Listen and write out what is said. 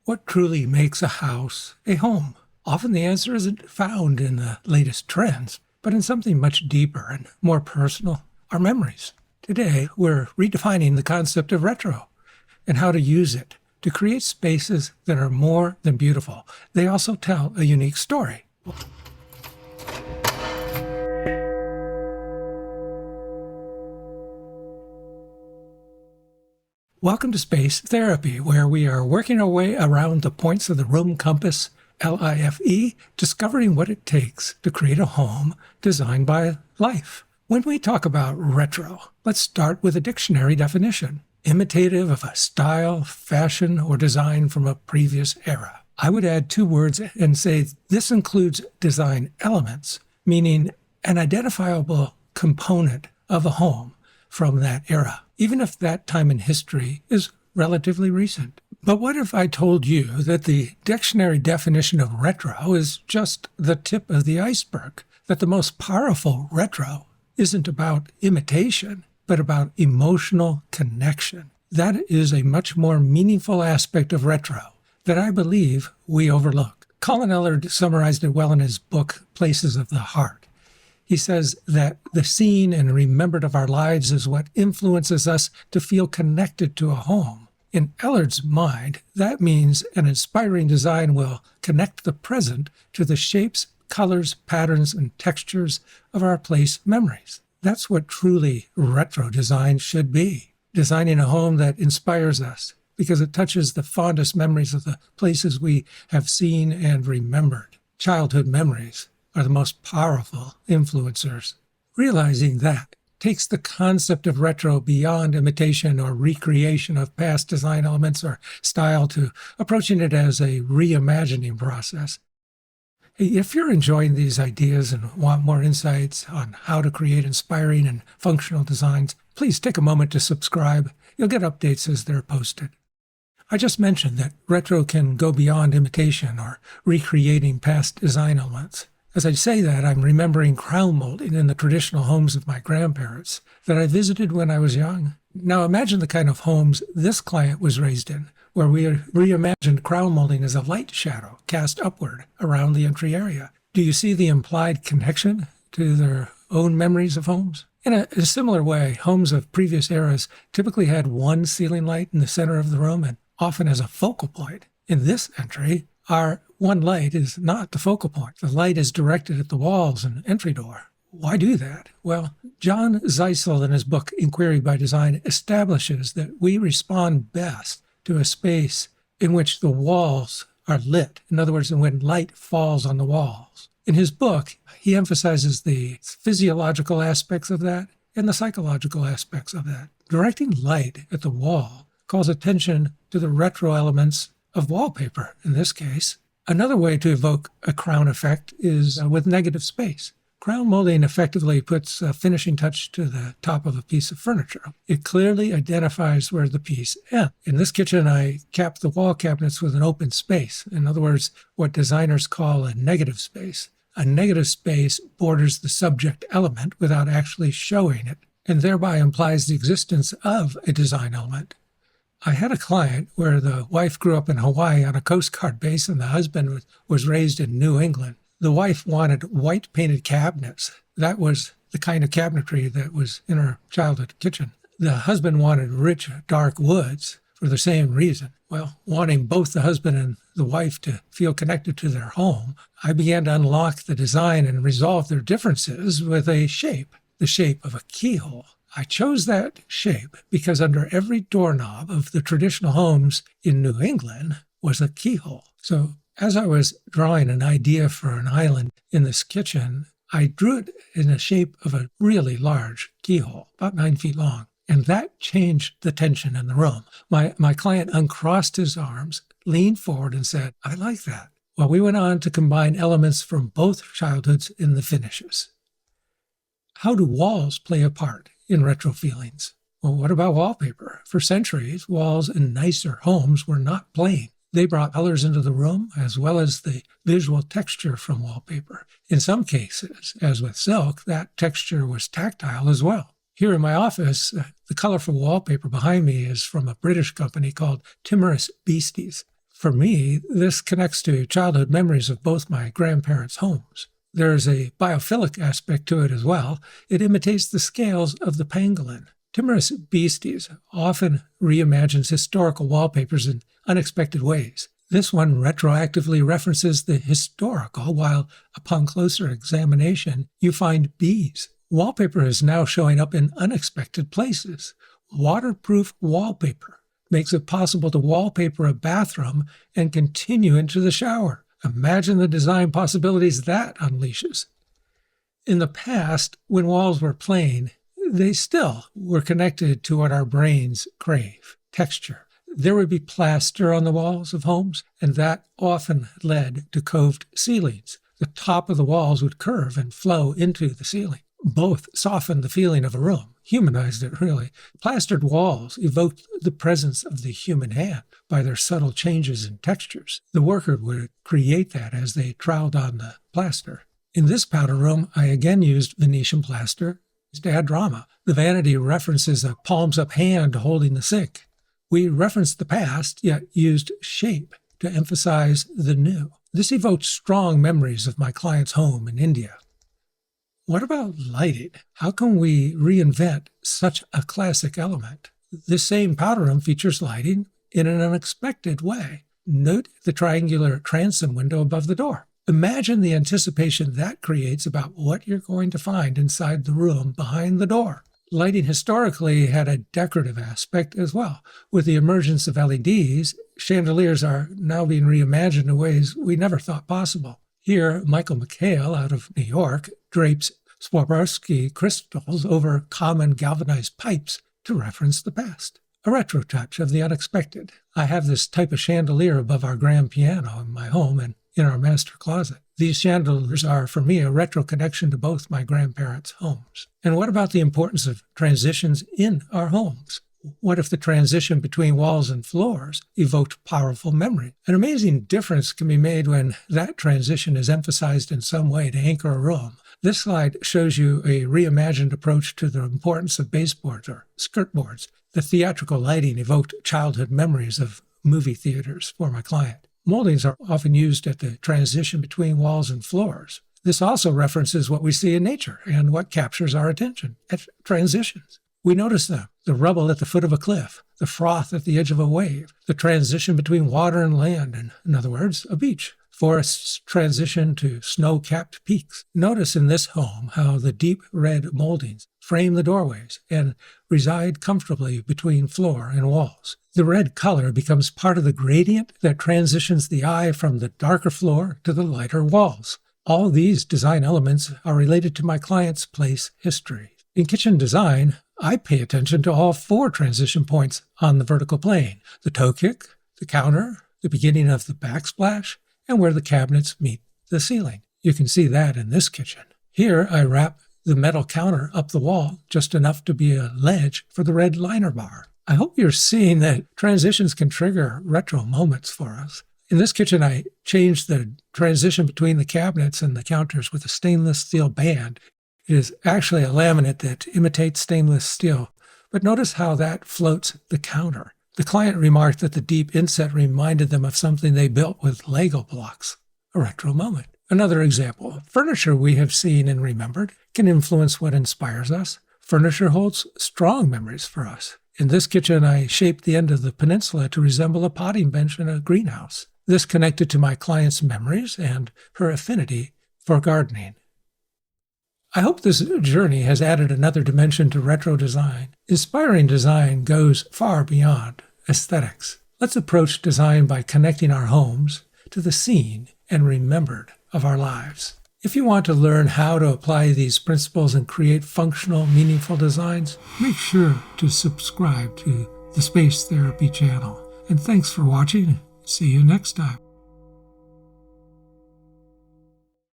What truly makes a house a home? Often the answer isn't found in the latest trends, but in something much deeper and more personal, our memories. Today, we're redefining the concept of retro and how to use it to create spaces that are more than beautiful. They also tell a unique story. Welcome to Space Therapy, where we are working our way around the points of the room compass, LIFE, discovering what it takes to create a home designed by life. When we talk about retro, let's start with a dictionary definition: imitative of a style, fashion, or design from a previous era. I would add two words and say this includes design elements, meaning an identifiable component of a home from that era, even if that time in history is relatively recent. But what if I told you that the dictionary definition of retro is just the tip of the iceberg, that the most powerful retro isn't about imitation, but about emotional connection? That is a much more meaningful aspect of retro that I believe we overlook. Colin Ellard summarized it well in his book, Places of the Heart. He says that the seen and remembered of our lives is what influences us to feel connected to a home. In Ellard's mind, that means an inspiring design will connect the present to the shapes, colors, patterns, and textures of our place memories. That's what truly retro design should be. Designing a home that inspires us because it touches the fondest memories of the places we have seen and remembered. Childhood memories are the most powerful influencers. Realizing that takes the concept of retro beyond imitation or recreation of past design elements or style to approaching it as a reimagining process. Hey, if you're enjoying these ideas and want more insights on how to create inspiring and functional designs, please take a moment to subscribe. You'll get updates as they're posted. I just mentioned that retro can go beyond imitation or recreating past design elements. As I say that, I'm remembering crown molding in the traditional homes of my grandparents that I visited when I was young. Now imagine the kind of homes this client was raised in, where we reimagined crown molding as a light shadow cast upward around the entry area. Do you see the implied connection to their own memories of homes? In a similar way, homes of previous eras typically had one ceiling light in the center of the room and often as a focal point. In this entry, our one light is not the focal point. The light is directed at the walls and entry door. Why do that? Well, John Zeisel, in his book Inquiry by Design, establishes that we respond best to a space in which the walls are lit. In other words, when light falls on the walls. In his book, he emphasizes the physiological aspects of that and the psychological aspects of that. Directing light at the wall calls attention to the retro elements of wallpaper, in this case. Another way to evoke a crown effect is with negative space. Crown molding effectively puts a finishing touch to the top of a piece of furniture. It clearly identifies where the piece ends. In this kitchen, I capped the wall cabinets with an open space. In other words, what designers call a negative space. A negative space borders the subject element without actually showing it, and thereby implies the existence of a design element. I had a client where the wife grew up in Hawaii on a Coast Guard base and the husband was raised in New England. The wife wanted white painted cabinets. That was the kind of cabinetry that was in her childhood kitchen. The husband wanted rich, dark woods for the same reason. Well, wanting both the husband and the wife to feel connected to their home, I began to unlock the design and resolve their differences with a shape, the shape of a keyhole. I chose that shape because under every doorknob of the traditional homes in New England was a keyhole. So as I was drawing an idea for an island in this kitchen, I drew it in the shape of a really large keyhole, about 9 feet long. And that changed the tension in the room. My client uncrossed his arms, leaned forward and said, "I like that." Well, we went on to combine elements from both childhoods in the finishes. How do walls play a part in retro feelings? Well, what about wallpaper? For centuries, walls in nicer homes were not plain. They brought colors into the room as well as the visual texture from wallpaper. In some cases, as with silk, that texture was tactile as well. Here in my office, the colorful wallpaper behind me is from a British company called Timorous Beasties. For me, this connects to childhood memories of both my grandparents' homes. There's a biophilic aspect to it as well. It imitates the scales of the pangolin. Timorous Beasties often reimagines historical wallpapers in unexpected ways. This one retroactively references the historical, while upon closer examination, you find bees. Wallpaper is now showing up in unexpected places. Waterproof wallpaper makes it possible to wallpaper a bathroom and continue into the shower. Imagine the design possibilities that unleashes. In the past, when walls were plain, they still were connected to what our brains crave: texture. There would be plaster on the walls of homes, and that often led to coved ceilings. The top of the walls would curve and flow into the ceiling. Both softened the feeling of a room, humanized it really. Plastered walls evoked the presence of the human hand by their subtle changes in textures. The worker would create that as they troweled on the plaster. In this powder room, I again used Venetian plaster to add drama. The vanity references a palms-up hand holding the sink. We referenced the past, yet used shape to emphasize the new. This evoked strong memories of my client's home in India. What about lighting? How can we reinvent such a classic element? This same powder room features lighting in an unexpected way. Note the triangular transom window above the door. Imagine the anticipation that creates about what you're going to find inside the room behind the door. Lighting historically had a decorative aspect as well. With the emergence of LEDs, chandeliers are now being reimagined in ways we never thought possible. Here, Michael McHale out of New York drapes Swarovski crystals over common galvanized pipes to reference the past. A retro touch of the unexpected. I have this type of chandelier above our grand piano in my home and in our master closet. These chandeliers are, for me, a retro connection to both my grandparents' homes. And what about the importance of transitions in our homes? What if the transition between walls and floors evoked powerful memory? An amazing difference can be made when that transition is emphasized in some way to anchor a room. This slide shows you a reimagined approach to the importance of baseboards or skirtboards. The theatrical lighting evoked childhood memories of movie theaters for my client. Moldings are often used at the transition between walls and floors. This also references what we see in nature and what captures our attention at transitions. We notice them: the rubble at the foot of a cliff, the froth at the edge of a wave, the transition between water and land, and, in other words, a beach. Forests transition to snow-capped peaks. Notice in this home how the deep red moldings frame the doorways and reside comfortably between floor and walls. The red color becomes part of the gradient that transitions the eye from the darker floor to the lighter walls. All these design elements are related to my client's place history. In kitchen design, I pay attention to all 4 transition points on the vertical plane: the toe kick, the counter, the beginning of the backsplash, and where the cabinets meet the ceiling. You can see that in this kitchen. Here I wrap the metal counter up the wall just enough to be a ledge for the red liner bar. I hope you're seeing that transitions can trigger retro moments for us. In this kitchen, I changed the transition between the cabinets and the counters with a stainless steel band. It is actually a laminate that imitates stainless steel, but notice how that floats the counter. The client remarked that the deep inset reminded them of something they built with Lego blocks. A retro moment. Another example: furniture we have seen and remembered can influence what inspires us. Furniture holds strong memories for us. In this kitchen, I shaped the end of the peninsula to resemble a potting bench in a greenhouse. This connected to my client's memories and her affinity for gardening. I hope this journey has added another dimension to retro design. Inspiring design goes far beyond aesthetics. Let's approach design by connecting our homes to the seen and remembered of our lives. If you want to learn how to apply these principles and create functional, meaningful designs, make sure to subscribe to the Space Therapy channel. And thanks for watching. See you next time.